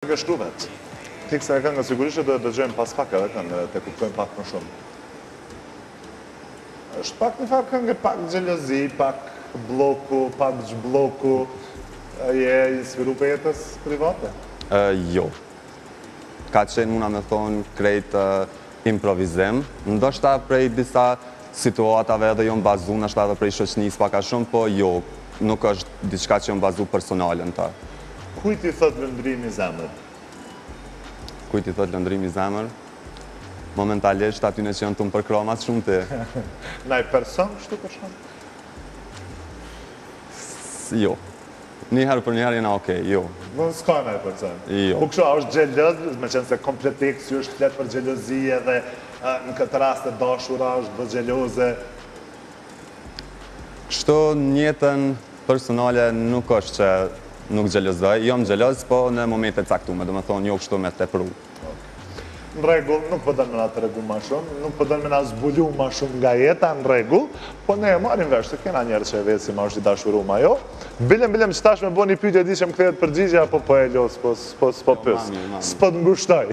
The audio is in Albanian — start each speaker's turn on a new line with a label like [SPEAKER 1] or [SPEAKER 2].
[SPEAKER 1] Gështu vetë. Tiksa e këngë sigurisht që do të dëgjojmë pas pak edhe këngë, të kuptojmë pak më shumë. Është pak një farë këngë, pak gjelozi, pak bloku, pak zhbloku, je inspiru për jetës private?
[SPEAKER 2] Jo. Ka qenë muna me thonë krejt improvizim. Ndoshta prej disa situatave edhe jo në bazu, nështë edhe prej shoqnis paka shumë, po jo, nuk është diçka që jo në bazu personale në ta.
[SPEAKER 1] Kujt i thot lëndrimi zemër?
[SPEAKER 2] Kujt i thot lëndrimi zemër? Momentalisht atyne që janë të më përkromat shumë ti.
[SPEAKER 1] Naj person kështu për shumë?
[SPEAKER 2] Jo. Njëherë për njëherë jena okej, jo.
[SPEAKER 1] Në s'ka naj person?
[SPEAKER 2] Jo.
[SPEAKER 1] Po kështu, a është gjelëz, me qenë se kompletik, si është flet për gjelozi edhe në këtë rast e dashura është dhe gjeloze?
[SPEAKER 2] Kështu njëtën personale nuk është që nuk gjelozoj, jam gjeloz, po në momente caktume, do me thonë jo kështu me tepru.
[SPEAKER 1] Në regull, nuk po dënë me na të regu ma shumë, nuk po dënë me na zbulu ma shumë nga jeta në regull, po ne e marim vesh, të kena njerë që e vetë si ma është i dashuru ma jo. Bilem që tash me bo një pyetje di që më këthejet përgjigja, po e lo, s'po pës, s'po të ngushtoj.